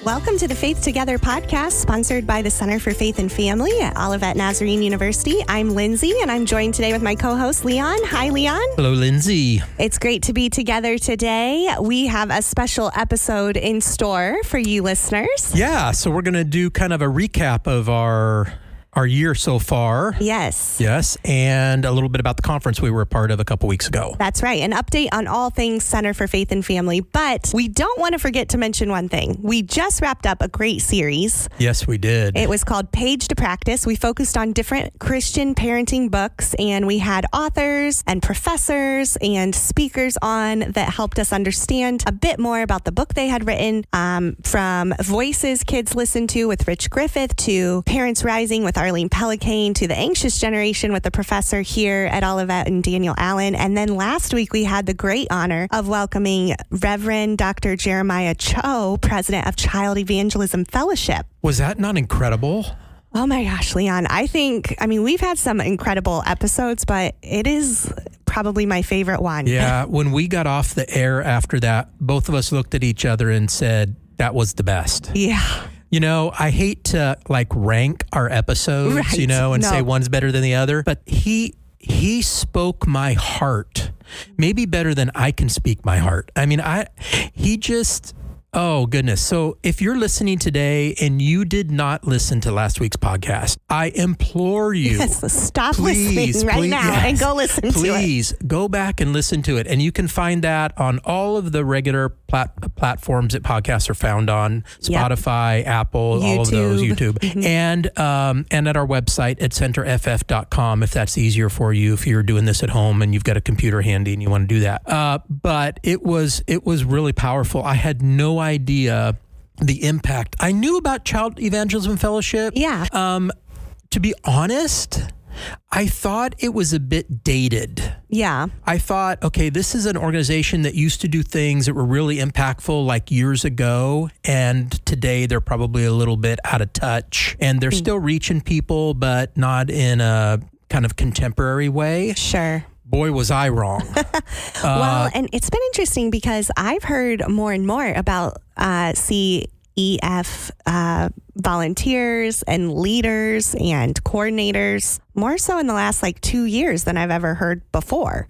Welcome to the Faith Together podcast, sponsored by the Center for Faith and Family at Olivet Nazarene University. I'm Lindsey, and I'm joined today with my co-host, Leon. Hi, Leon. Hello, Lindsey. It's great to be together today. We have a special episode in store for you listeners. Yeah, so we're going to do kind of a recap of our year so far. Yes. Yes, and a little bit about the conference we were a part of a couple weeks ago. That's right. An update on all things Center for Faith and Family. But we don't want to forget to mention one thing. We just wrapped up a great series. Yes, we did. It was called Page to Practice. We focused on different Christian parenting books, and we had authors and professors and speakers on that helped us understand a bit more about the book they had written, from Voices Kids Listen to with Rich Griffith to Parents Rising with Arlene Pellicane to The Anxious Generation with the professor here at Olivet and Daniel Allen. And then last week we had the great honor of welcoming Reverend Dr. Jeremiah Cho, president of Child Evangelism Fellowship. Was that not incredible? Oh my gosh, Leon. We've had some incredible episodes, but it is probably my favorite one. Yeah, when we got off the air after that, both of us looked at each other and said, that was the best. Yeah. You know, I hate to rank our episodes, right. say one's better than the other, but he spoke my heart, maybe better than I can speak my heart. Oh goodness. So if you're listening today and you did not listen to last week's podcast, I implore you. Yes, stop listening right now and go listen to it. Please go back and listen to it. And you can find that on all of the regular platforms that podcasts are found on, Spotify, Apple, YouTube. All of those, YouTube. Mm-hmm. And at our website at centerff.com, if that's easier for you, if you're doing this at home and you've got a computer handy and you want to do that. But it was really powerful. I had no idea the impact. I knew about Child Evangelism Fellowship. Yeah. To be honest, I thought it was a bit dated. Yeah. I thought, okay, this is an organization that used to do things that were really impactful like years ago, and today they're probably a little bit out of touch, and they're still reaching people, but not in a kind of contemporary way. Sure. Boy, was I wrong. Well, and it's been interesting because I've heard more and more about CEF volunteers and leaders and coordinators, more so in the last 2 years than I've ever heard before.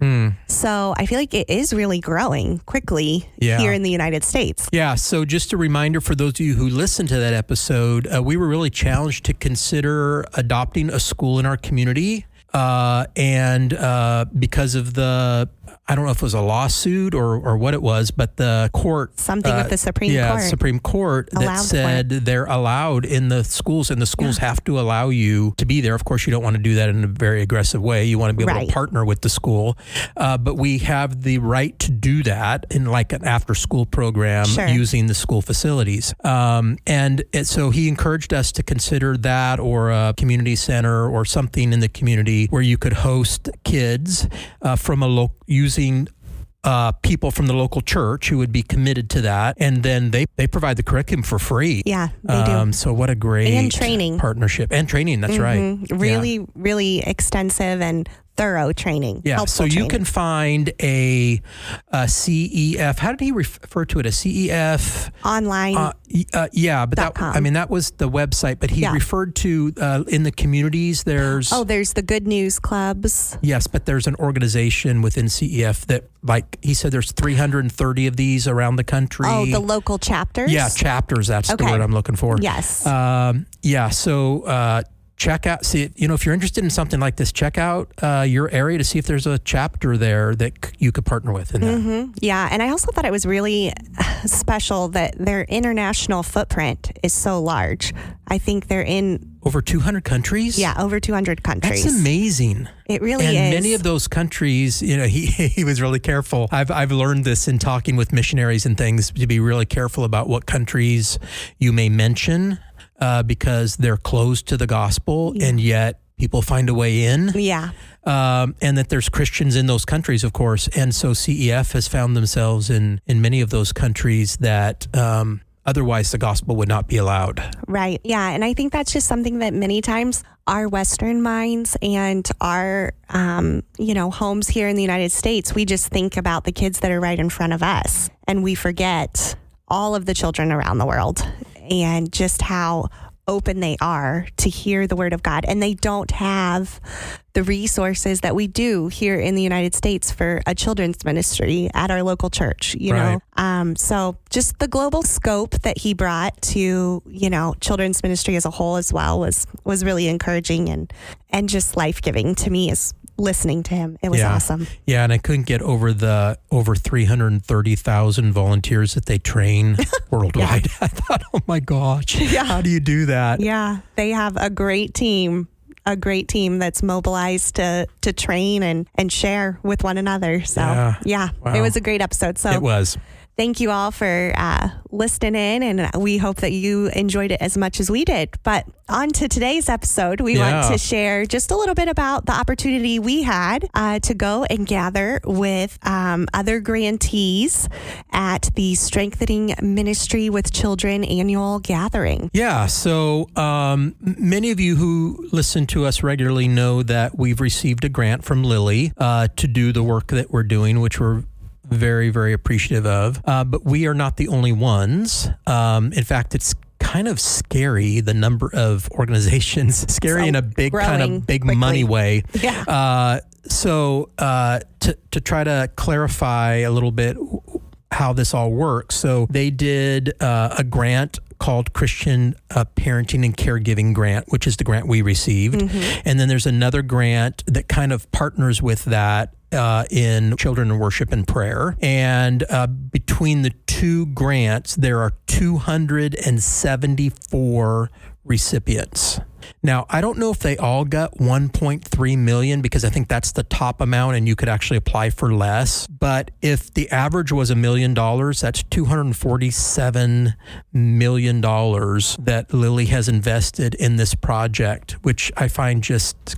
So I feel like it is really growing quickly here in the United States. Yeah. So just a reminder for those of you who listened to that episode, we were really challenged to consider adopting a school in our community. And because of I don't know if it was a lawsuit or what it was, but the court. Something with the Supreme Court. Yeah, Supreme Court that said they're allowed in the schools, and the schools have to allow you to be there. Of course, you don't want to do that in a very aggressive way. You want to be able to partner with the school. But we have the right to do that in an after-school program using the school facilities. And so he encouraged us to consider that, or a community center or something in the community where you could host kids from using people from the local church who would be committed to that, and then they provide the curriculum for free. Yeah, they do. So what a great partnership and training. That's right. Really, really extensive and thorough training. Yeah, so you can find a CEF. How did he refer to it? A CEF online. But that was the website. But he referred to in the communities. There's the Good News Clubs. Yes, but there's an organization within CEF that, he said, there's 330 of these around the country. Oh, the local chapters. Yeah, chapters. That's the word I'm looking for. Yes. So. Check out, if you're interested in something like this, check out your area to see if there's a chapter there that you could partner with in that. Mm-hmm. Yeah, and I also thought it was really special that their international footprint is so large. I think they're in over 200 countries. Yeah, over 200 countries. That's amazing. It really is. And many of those countries, he was really careful. I've learned this in talking with missionaries and things, to be really careful about what countries you may mention. Because they're closed to the gospel, and yet people find a way in. Yeah. And that there's Christians in those countries, of course. And so CEF has found themselves in many of those countries that otherwise the gospel would not be allowed. Right. Yeah. And I think that's just something that many times our Western minds and our, homes here in the United States, we just think about the kids that are right in front of us, and we forget all of the children around the world. and just how open they are to hear the word of God. And they don't have the resources that we do here in the United States for a children's ministry at our local church, you know? So just the global scope that he brought to, children's ministry as a whole as well was really encouraging and just life-giving to me as listening to him. It was awesome. Yeah, and I couldn't get over the over 330,000 volunteers that they train worldwide. I thought, oh my gosh, how do you do that? Yeah, they have a great team that's mobilized to train and share with one another. So Wow. It was a great episode. So it was. Thank you all for listening in, and we hope that you enjoyed it as much as we did. But on to today's episode, we want to share just a little bit about the opportunity we had to go and gather with other grantees at the Strengthening Ministry with Children annual gathering. Yeah, so many of you who listen to us regularly know that we've received a grant from Lily to do the work that we're doing, which we're very, very appreciative of. But we are not the only ones. In fact, it's kind of scary, the number of organizations, in a big kind of big quickly. Money way. Yeah. So to try to clarify a little bit how this all works. So they did a grant called Christian Parenting and Caregiving Grant, which is the grant we received. Mm-hmm. And then there's another grant that kind of partners with that in children in worship and prayer. And between the two grants, there are 274 recipients. Now, I don't know if they all got 1.3 million because I think that's the top amount and you could actually apply for less. But if the average was $1 million, that's $247 million that Lily has invested in this project, which I find just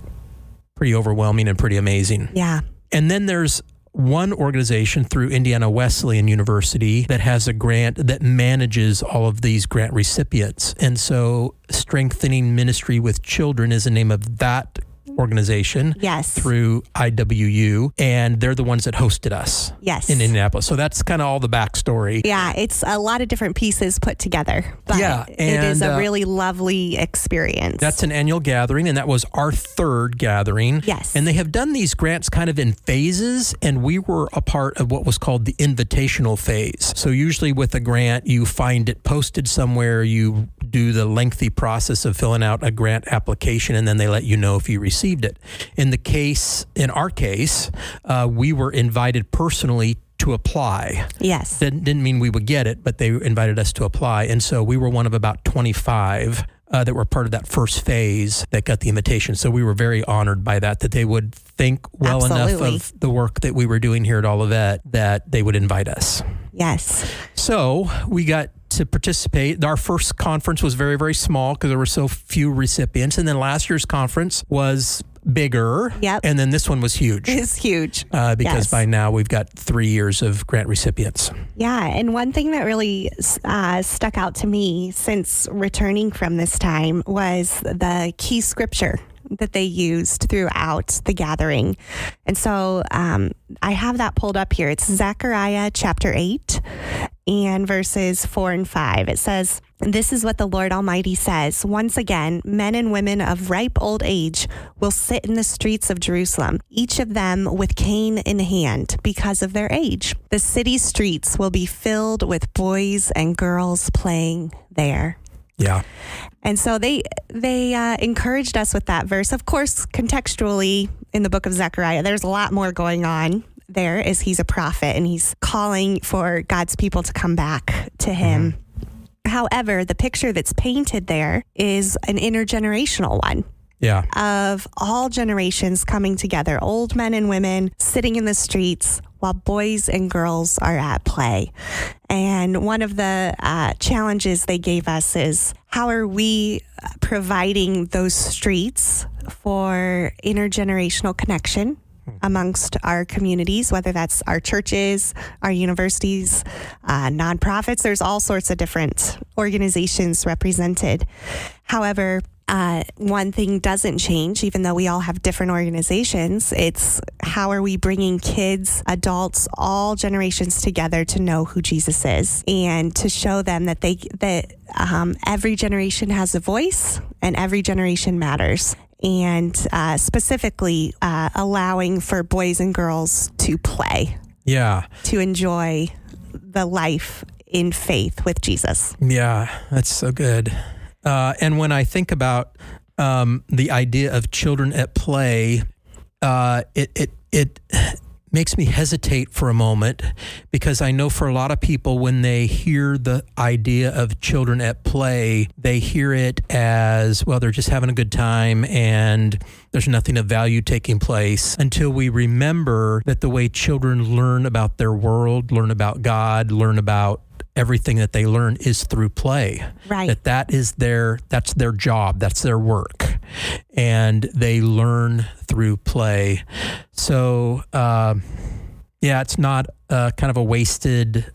pretty overwhelming and pretty amazing. Yeah. And then there's one organization through Indiana Wesleyan University that has a grant that manages all of these grant recipients. And so Strengthening Ministry with Children is the name of that organization. Yes. Through IWU, and they're the ones that hosted us. Yes. In Indianapolis. So that's kind of all the backstory. Yeah, it's a lot of different pieces put together, but it is a really lovely experience. That's an annual gathering, and that was our third gathering. Yes. And they have done these grants kind of in phases, and we were a part of what was called the invitational phase. So usually with a grant, you find it posted somewhere, you do the lengthy process of filling out a grant application, and then they let you know if you received it. In our case, we were invited personally to apply. Yes. That didn't mean we would get it, but they invited us to apply. And so we were one of about 25 that were part of that first phase that got the invitation. So we were very honored by that they would think well enough of the work that we were doing here at Olivet that they would invite us. Yes. So we got to participate. Our first conference was very, very small because there were so few recipients. And then last year's conference was bigger. Yep. And then this one was huge. It's huge. Because by now we've got 3 years of grant recipients. Yeah. And one thing that really stuck out to me since returning from this time was the key scripture that they used throughout the gathering. And so I have that pulled up here. It's Zechariah chapter 8 and verses 4 and 5. It says, "This is what the Lord Almighty says. Once again, men and women of ripe old age will sit in the streets of Jerusalem, each of them with cane in hand because of their age. The city streets will be filled with boys and girls playing there." Yeah. And so they encouraged us with that verse. Of course, contextually in the book of Zechariah, there's a lot more going on there as he's a prophet and he's calling for God's people to come back to him. Mm-hmm. However, the picture that's painted there is an intergenerational one. Yeah. Of all generations coming together, old men and women sitting in the streets while boys and girls are at play. And one of the challenges they gave us is, how are we providing those streets for intergenerational connection amongst our communities, whether that's our churches, our universities, nonprofits? There's all sorts of different organizations represented. However, one thing doesn't change, even though we all have different organizations. It's how are we bringing kids, adults, all generations together to know who Jesus is and to show them that every generation has a voice and every generation matters. And specifically allowing for boys and girls to play. Yeah. To enjoy the life in faith with Jesus. Yeah, that's so good. And when I think about the idea of children at play, it makes me hesitate for a moment, because I know for a lot of people, when they hear the idea of children at play, they hear it as, well, they're just having a good time and there's nothing of value taking place, until we remember that the way children learn about their world, learn about God, learn about everything that they learn is through play. Right. That's their job, that's their work, and they learn through play. So, it's not kind of a wasted.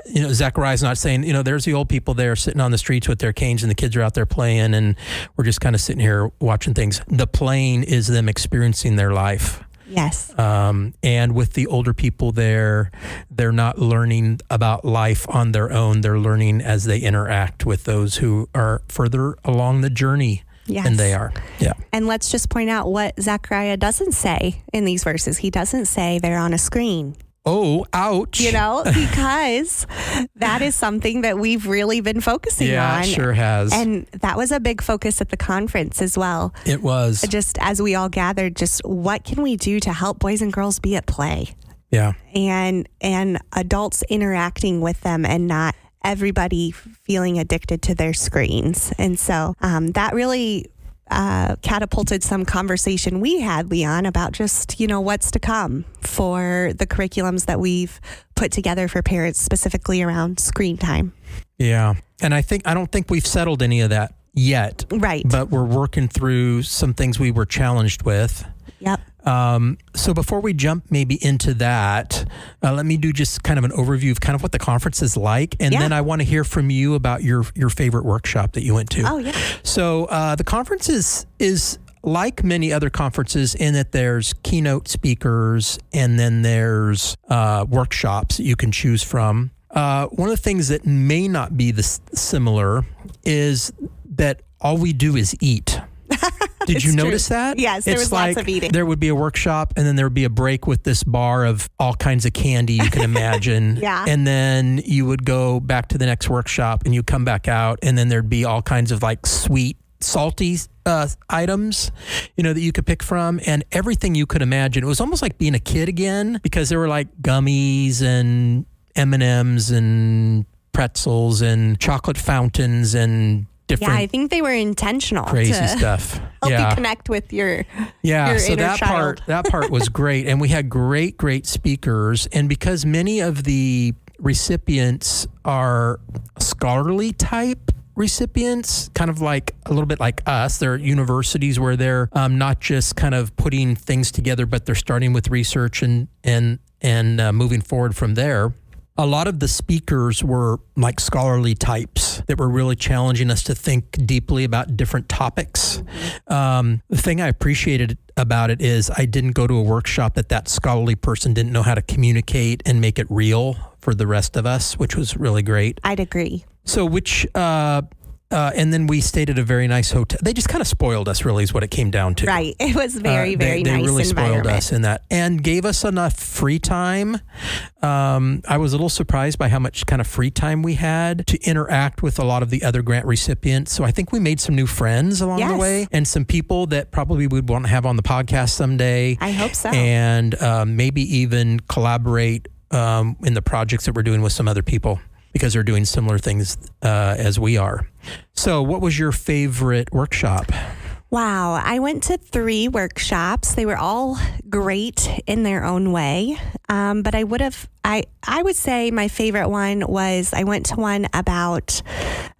Zechariah's not saying, there's the old people there sitting on the streets with their canes and the kids are out there playing and we're just kind of sitting here watching things. The playing is them experiencing their life. Yes. And with the older people there, they're not learning about life on their own. They're learning as they interact with those who are further along the journey than they are. Yeah. And let's just point out what Zechariah doesn't say in these verses. He doesn't say they're on a screen. Oh, ouch. Because that is something that we've really been focusing on. Yeah, it sure has. And that was a big focus at the conference as well. It was. Just as we all gathered, just what can we do to help boys and girls be at play? Yeah. And adults interacting with them and not everybody feeling addicted to their screens. And so that really catapulted some conversation we had, Leon, about just, what's to come for the curriculums that we've put together for parents, specifically around screen time. Yeah. And I don't think we've settled any of that yet. Right. But we're working through some things we were challenged with. Yep. So before we jump maybe into that, let me do just kind of an overview of kind of what the conference is like. And then I want to hear from you about your favorite workshop that you went to. Oh, yeah. So the conference is like many other conferences in that there's keynote speakers and then there's workshops that you can choose from. One of the things that may not be similar is that all we do is eat. Did you notice that? Yes, there was lots of eating. There would be a workshop and then there would be a break with this bar of all kinds of candy you can imagine. Yeah. And then you would go back to the next workshop and you come back out and then there'd be all kinds of like sweet, salty items, that you could pick from, and everything you could imagine. It was almost like being a kid again, because there were like gummies and M&Ms and pretzels and chocolate fountains and different. Yeah, I think they were intentional. Crazy stuff. Help you connect with your so inner child. that part was great, and we had great speakers. And because many of the recipients are scholarly type recipients, kind of like a little bit like us, they're at universities where they're not just kind of putting things together, but they're starting with research and moving forward from there. A lot of the speakers were like scholarly types that were really challenging us to think deeply about different topics. The thing I appreciated about it is I didn't go to a workshop that scholarly person didn't know how to communicate and make it real for the rest of us, which was really great. I'd agree. So and then we stayed at a very nice hotel. They just kind of spoiled us, really, is what it came down to. Right. It was very nice. They really spoiled us in that and gave us enough free time. I was a little surprised by how much kind of free time we had to interact with a lot of the other grant recipients. So I think we made some new friends along the way, and some people that probably we'd want to have on the podcast someday. I hope so. And maybe even collaborate in the projects that we're doing with some other people, because they're doing similar things as we are. So what was your favorite workshop? Wow. I went to 3 workshops. They were all great in their own way. But I would say my favorite one was, I went to one about,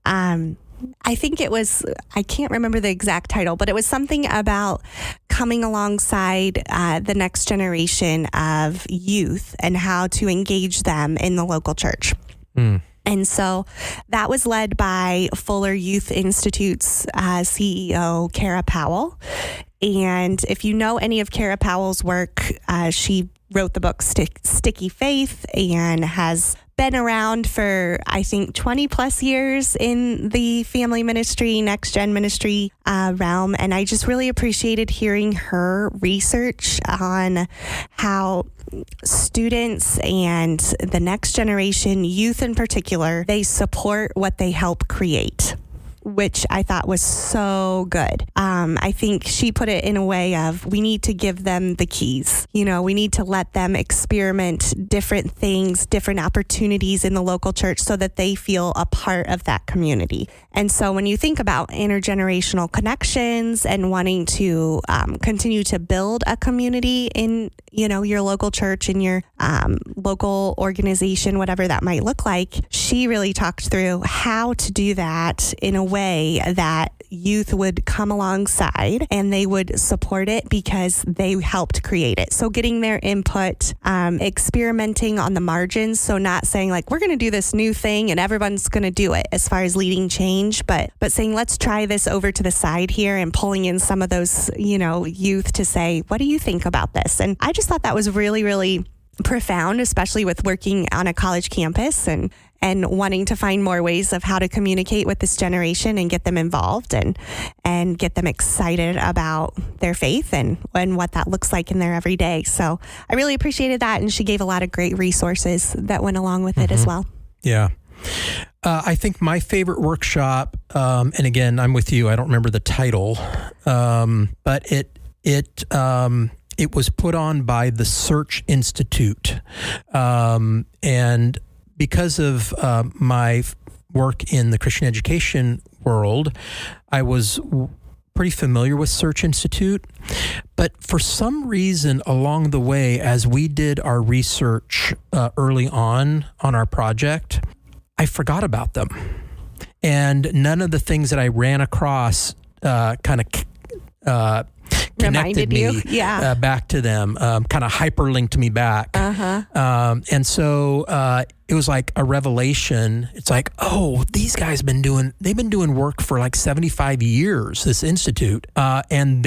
I think it was, I can't remember the exact title, but it was something about coming alongside the next generation of youth and how to engage them in the local church. And so that was led by Fuller Youth Institute's CEO, Kara Powell. And if you know any of Kara Powell's work, she wrote the book Sticky Faith and has been around for, I think, 20 plus years in the family ministry, next gen ministry realm. And I just really appreciated hearing her research on how students and the next generation, youth in particular, they support what they help create, which I thought was so good. I think she put it in a way of, we need to give them the keys. We need to let them experiment different things, different opportunities in the local church so that they feel a part of that community. And so when you think about intergenerational connections and wanting to continue to build a community in, your local church, in your local organization, whatever that might look like, she really talked through how to do that in a way that youth would come alongside and they would support it because they helped create it. So getting their input, experimenting on the margins. So not saying like, we're going to do this new thing and everyone's going to do it as far as leading change, but saying, let's try this over to the side here, and pulling in some of those, youth to say, what do you think about this? And I just thought that was really, really profound, especially with working on a college campus and wanting to find more ways of how to communicate with this generation and get them involved and get them excited about their faith and what that looks like in their everyday. So I really appreciated that. And she gave a lot of great resources that went along with it as well. Yeah. I think my favorite workshop, and again, I'm with you, I don't remember the title, but it was put on by the Search Institute. And because of my work in the Christian education world, I was pretty familiar with Search Institute. But for some reason along the way, as we did our research early on our project, I forgot about them. And none of the things that I ran across kind of connected me back to them, kind of hyperlinked me back. And so it was like a revelation. It's like, oh, these guys they've been doing work for like 75 years, this institute. And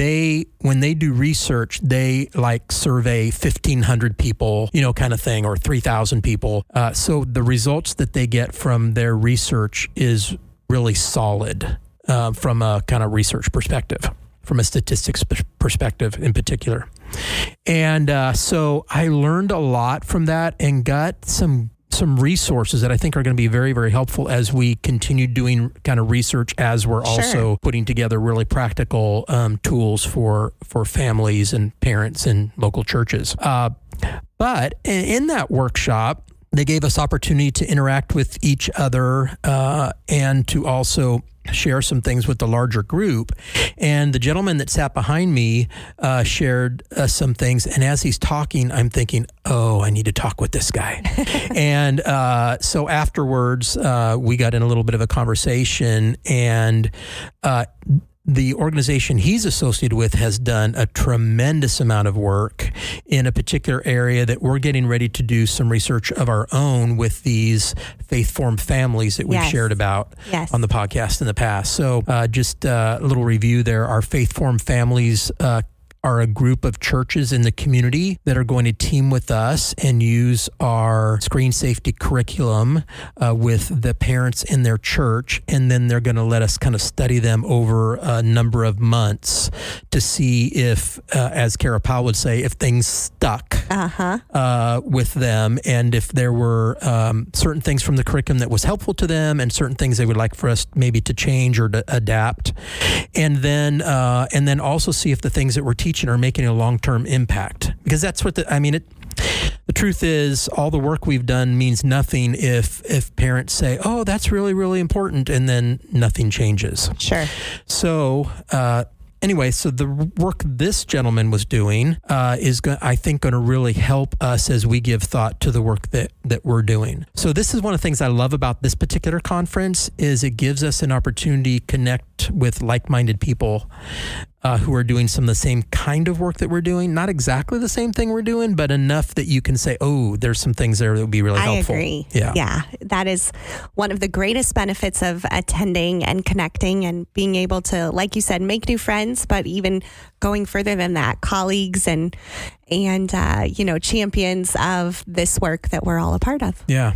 when they do research, they like survey 1,500 people, kind of thing, or 3,000 people. So the results that they get from their research is really solid from a kind of research perspective, from a statistics perspective in particular. And so I learned a lot from that and got some resources that I think are going to be very, very helpful as we continue doing kind of research, as we're also putting together really practical tools for families and parents in local churches. But in that workshop, they gave us opportunity to interact with each other and to also share some things with the larger group. And the gentleman that sat behind me shared some things. And as he's talking, I'm thinking, oh, I need to talk with this guy. And so afterwards, we got in a little bit of a conversation, and the organization he's associated with has done a tremendous amount of work in a particular area that we're getting ready to do some research of our own with these faith-formed families that we've shared about on the podcast in the past. So just a little review there. Our faith-formed families are a group of churches in the community that are going to team with us and use our screen safety curriculum with the parents in their church. And then they're going to let us kind of study them over a number of months to see if, as Kara Powell would say, if things stuck with them, and if there were certain things from the curriculum that was helpful to them and certain things they would like for us maybe to change or to adapt. And then also see if the things that we're teaching are making a long-term impact, because that's what the truth is, all the work we've done means nothing if parents say, oh, that's really, really important, and then nothing changes. Sure. So anyway, so the work this gentleman was doing is, I think, going to really help us as we give thought to the work that we're doing. So this is one of the things I love about this particular conference, is it gives us an opportunity to connect with like-minded people who are doing some of the same kind of work that we're doing. Not exactly the same thing we're doing, but enough that you can say, oh, there's some things there that would be really helpful. I agree. Yeah. That is one of the greatest benefits of attending and connecting and being able to, like you said, make new friends, but even going further than that, colleagues and champions of this work that we're all a part of. Yeah.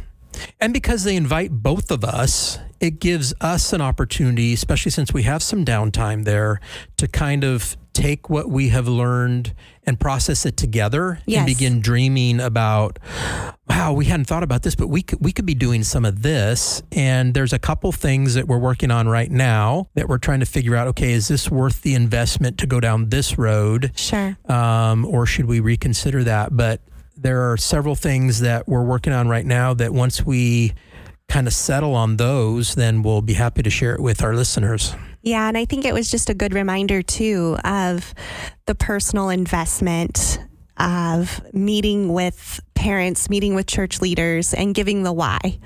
And because they invite both of us, it gives us an opportunity, especially since we have some downtime there, to kind of take what we have learned and process it together and begin dreaming about, wow, we hadn't thought about this, but we could be doing some of this. And there's a couple things that we're working on right now that we're trying to figure out, okay, is this worth the investment to go down this road? Sure. Or should we reconsider that? But there are several things that we're working on right now that once we kind of settle on those, then we'll be happy to share it with our listeners. Yeah, and I think it was just a good reminder, too, of the personal investment of meeting with parents, meeting with church leaders, and giving the why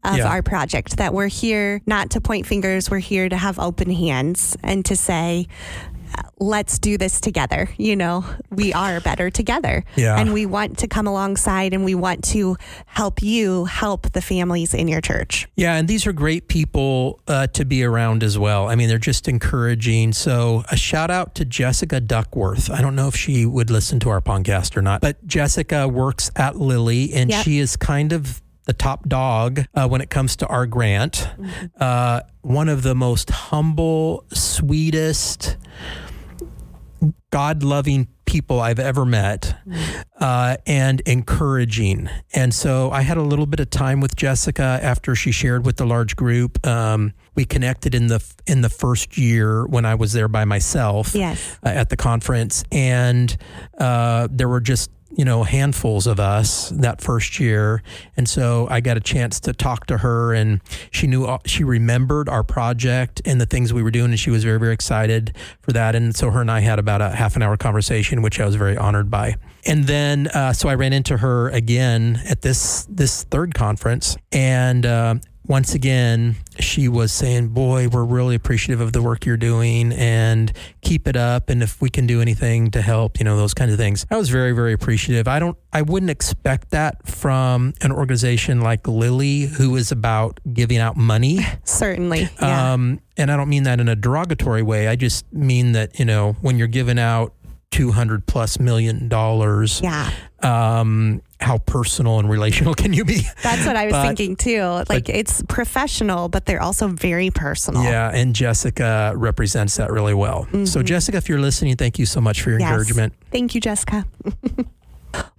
of our project, that we're here not to point fingers, we're here to have open hands and to say, let's do this together. We are better together. Yeah. And we want to come alongside and we want to help you help the families in your church. Yeah. And these are great people to be around as well. I mean, they're just encouraging. So a shout out to Jessica Duckworth. I don't know if she would listen to our podcast or not, but Jessica works at Lily and she is kind of the top dog when it comes to our grant. One of the most humble, sweetest, God-loving people I've ever met, and encouraging. And so I had a little bit of time with Jessica after she shared with the large group. We connected in the first year when I was there by myself at the conference, and there were just handfuls of us that first year. And so I got a chance to talk to her, and she remembered our project and the things we were doing, and she was very, very excited for that. And so her and I had about a half an hour conversation, which I was very honored by. And then, so I ran into her again at this third conference, and once again, she was saying, boy, we're really appreciative of the work you're doing and keep it up. And if we can do anything to help, those kinds of things. I was very, very appreciative. I wouldn't expect that from an organization like Lily, who is about giving out money. Certainly. Yeah. And I don't mean that in a derogatory way. I just mean that, when you're giving out $200+ million. How personal and relational can you be? That's what I was thinking too. It's professional, but they're also very personal. Yeah, and Jessica represents that really well. Mm-hmm. So Jessica, if you're listening, thank you so much for your encouragement. Thank you, Jessica.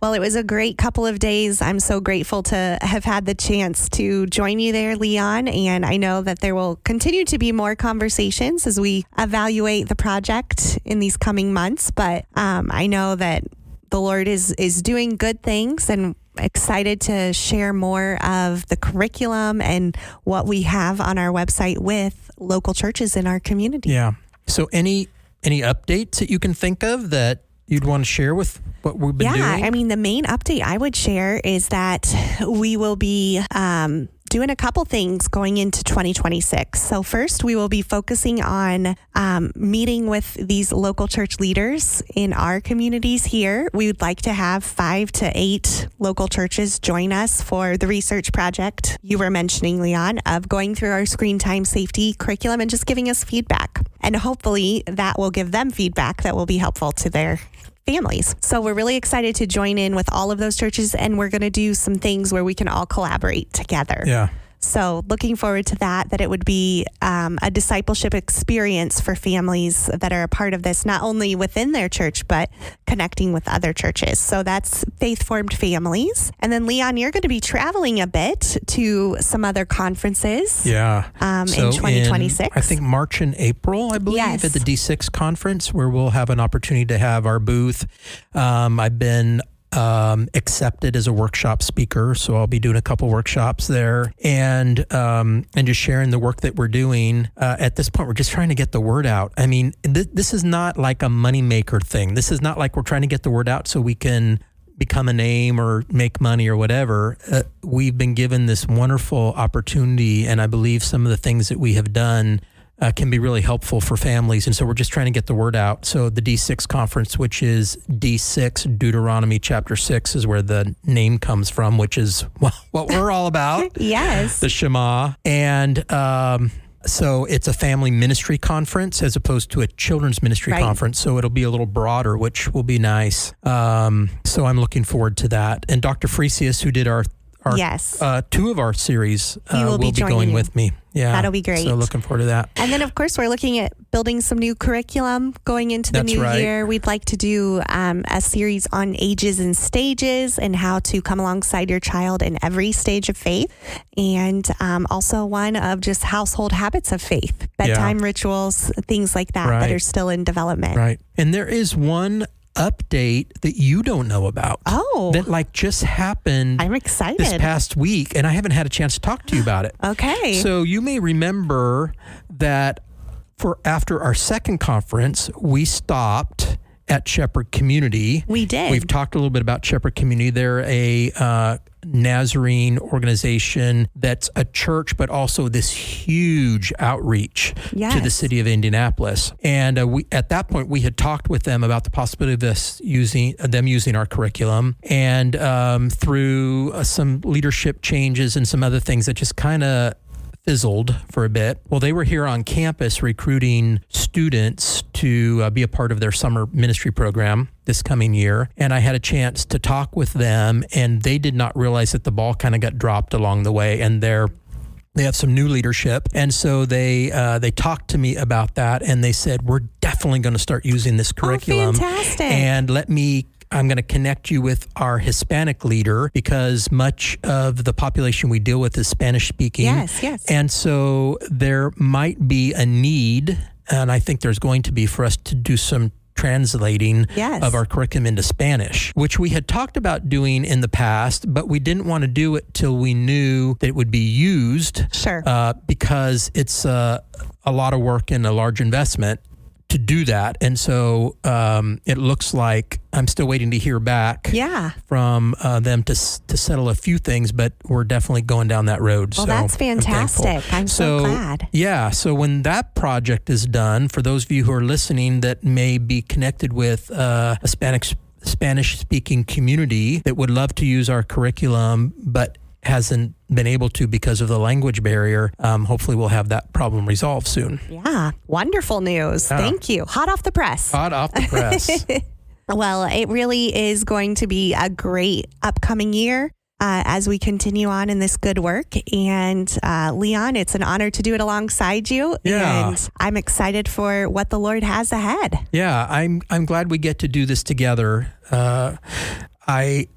Well, it was a great couple of days. I'm so grateful to have had the chance to join you there, Leon. And I know that there will continue to be more conversations as we evaluate the project in these coming months. But I know that the Lord is doing good things, and excited to share more of the curriculum and what we have on our website with local churches in our community. Yeah. So any updates that you can think of that you'd want to share with what we've been doing? Yeah, I mean, the main update I would share is that we will be doing a couple things going into 2026. So first, we will be focusing on meeting with these local church leaders in our communities here. We would like to have 5 to 8 local churches join us for the research project you were mentioning, Leon, of going through our screen time safety curriculum and just giving us feedback. And hopefully that will give them feedback that will be helpful to their families. So we're really excited to join in with all of those churches, and we're going to do some things where we can all collaborate together. Yeah. So looking forward to that it would be a discipleship experience for families that are a part of this, not only within their church, but connecting with other churches. So that's Faith-Formed Families. And then, Leon, you're going to be traveling a bit to some other conferences. Yeah. In 2026. I think March and April, I believe, at the D6 conference, where we'll have an opportunity to have our booth. I've been accepted as a workshop speaker, so I'll be doing a couple workshops there, and just sharing the work that we're doing. At this point, we're just trying to get the word out. I mean, this is not like a moneymaker thing. This is not like we're trying to get the word out so we can become a name or make money or whatever. We've been given this wonderful opportunity, and I believe some of the things that we have done can be really helpful for families. And so we're just trying to get the word out. So the D6 conference, which is D6, Deuteronomy chapter 6 is where the name comes from, which is what we're all about. Yes. The Shema. And so it's a family ministry conference as opposed to a children's ministry conference. So it'll be a little broader, which will be nice. So I'm looking forward to that. And Dr. Fresius, who did our two of our series, will be going with me. Yeah, that'll be great. So looking forward to that. And then, of course, we're looking at building some new curriculum going into the new year. We'd like to do a series on ages and stages and how to come alongside your child in every stage of faith. And also one of just household habits of faith, bedtime rituals, things like that that are still in development. Right. And there is one update that you don't know about. That just happened. I'm excited. This past week, and I haven't had a chance to talk to you about it. Okay. So you may remember that after our second conference, we stopped at Shepherd Community. We did. We've talked a little bit about Shepherd Community. They're a Nazarene organization that's a church, but also this huge outreach to the city of Indianapolis. And we, at that point, we had talked with them about the possibility of them using our curriculum. And through some leadership changes and some other things that just kind of fizzled for a bit. Well, they were here on campus recruiting students to be a part of their summer ministry program this coming year. And I had a chance to talk with them, and they did not realize that the ball kind of got dropped along the way. And they have some new leadership. And so they talked to me about that, and they said, we're definitely going to start using this curriculum. Oh, fantastic. And I'm going to connect you with our Hispanic leader, because much of the population we deal with is Spanish speaking. Yes. And so there might be a need, and I think there's going to be, for us to do some translating of our curriculum into Spanish, which we had talked about doing in the past, but we didn't want to do it till we knew that it would be used. Sure. Because it's a lot of work and a large investment to do that. And so it looks like I'm still waiting to hear back from them to settle a few things, but we're definitely going down that road. Well, that's fantastic. I'm so glad. Yeah. So when that project is done, for those of you who are listening that may be connected with a Spanish-speaking community that would love to use our curriculum, but hasn't been able to because of the language barrier, hopefully we'll have that problem resolved soon. Yeah. Wonderful news. Yeah. Thank you. Hot off the press. Hot off the press. Well, it really is going to be a great upcoming year as we continue on in this good work. And Leon, it's an honor to do it alongside you. Yeah. And I'm excited for what the Lord has ahead. Yeah, I'm glad we get to do this together. I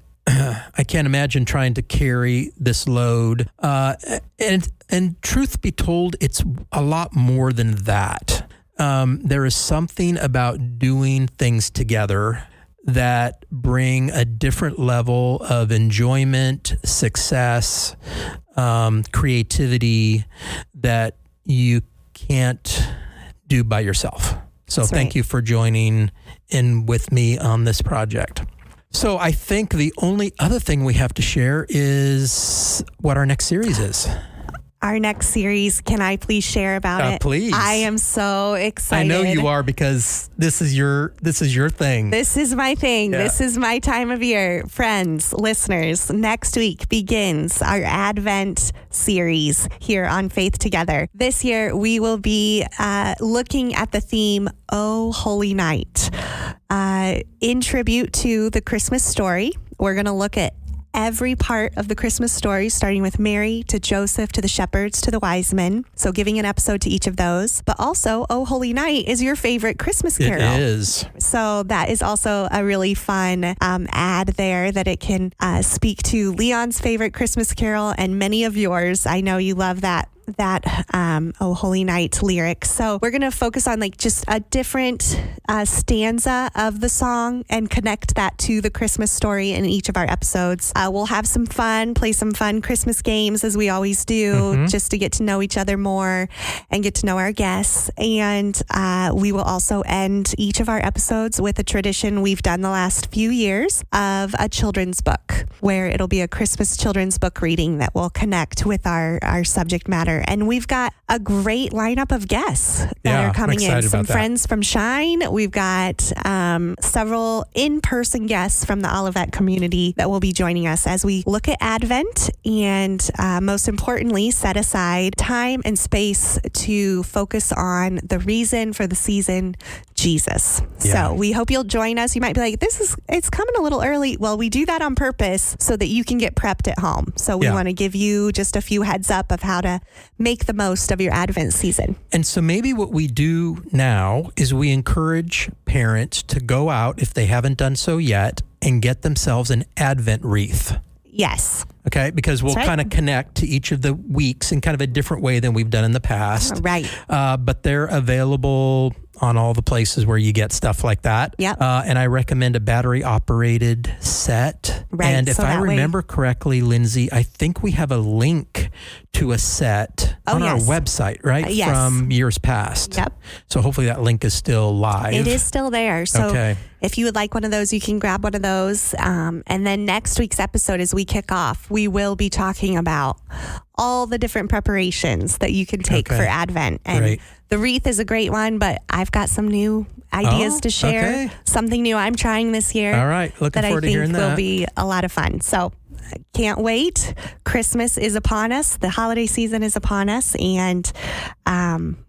can't imagine trying to carry this load. And truth be told, it's a lot more than that. There is something about doing things together that bring a different level of enjoyment, success, creativity that you can't do by yourself. So thank you for joining in with me on this project. So I think the only other thing we have to share is what our next series is. Our next series, can I please share about it? Please. I am so excited. I know you are, because this is your thing. This is my thing. Yeah. This is my time of year. Friends, listeners, next week begins our Advent series here on Faith Together. This year, we will be looking at the theme, Oh Holy Night. In tribute to the Christmas story, we're going to look at every part of the Christmas story, starting with Mary to Joseph to the shepherds to the wise men. So giving an episode to each of those. But also, Oh Holy Night is your favorite Christmas carol. It is. So that is also a really fun ad there, that it can speak to Leon's favorite Christmas carol and many of yours. I know you love that Oh Holy Night lyric. So we're going to focus on just a different stanza of the song and connect that to the Christmas story in each of our episodes. We'll have some fun, play some fun Christmas games as we always do, just to get to know each other more and get to know our guests. And we will also end each of our episodes with a tradition we've done the last few years of a children's book, where it'll be a Christmas children's book reading that will connect with our subject matter together. And we've got a great lineup of guests that are coming in. Some friends from Shine. We've got several in-person guests from the Olivet community that will be joining us as we look at Advent and most importantly, set aside time and space to focus on the reason for the season, Jesus. So we hope you'll join us. You might be like, it's coming a little early. Well, we do that on purpose so that you can get prepped at home. So we want to give you just a few heads up of how to make the most of your Advent season. And so maybe what we do now is we encourage parents to go out, if they haven't done so yet, and get themselves an Advent wreath. Yes. Okay, because we'll kind of connect to each of the weeks in kind of a different way than we've done in the past. Right. But they're available on all the places where you get stuff like that. Yep. And I recommend a battery-operated set. Right. And if I remember correctly, Lindsey, I think we have a link to a set on our website, right? Yes. From years past. Yep. So hopefully that link is still live. It is still there. So if you would like one of those, you can grab one of those. And then next week's episode, as we kick off, we will be talking about all the different preparations that you can take for Advent. And the wreath is a great one, but I've got some new ideas to share. Okay. Something new I'm trying this year. All right. Looking forward to hearing that. That I think will be a lot of fun. So can't wait. Christmas is upon us. The holiday season is upon us. And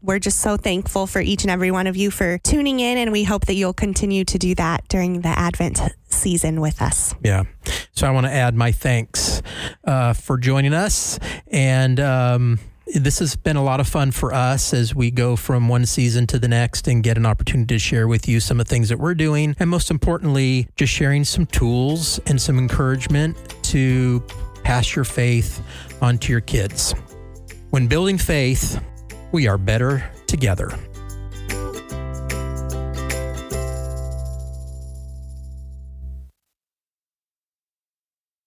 we're just so thankful for each and every one of you for tuning in. And we hope that you'll continue to do that during the Advent season with us. Yeah. So I want to add my thanks for joining us. And this has been a lot of fun for us as we go from one season to the next and get an opportunity to share with you some of the things that we're doing. And most importantly, just sharing some tools and some encouragement to pass your faith on to your kids. When building faith, we are better together.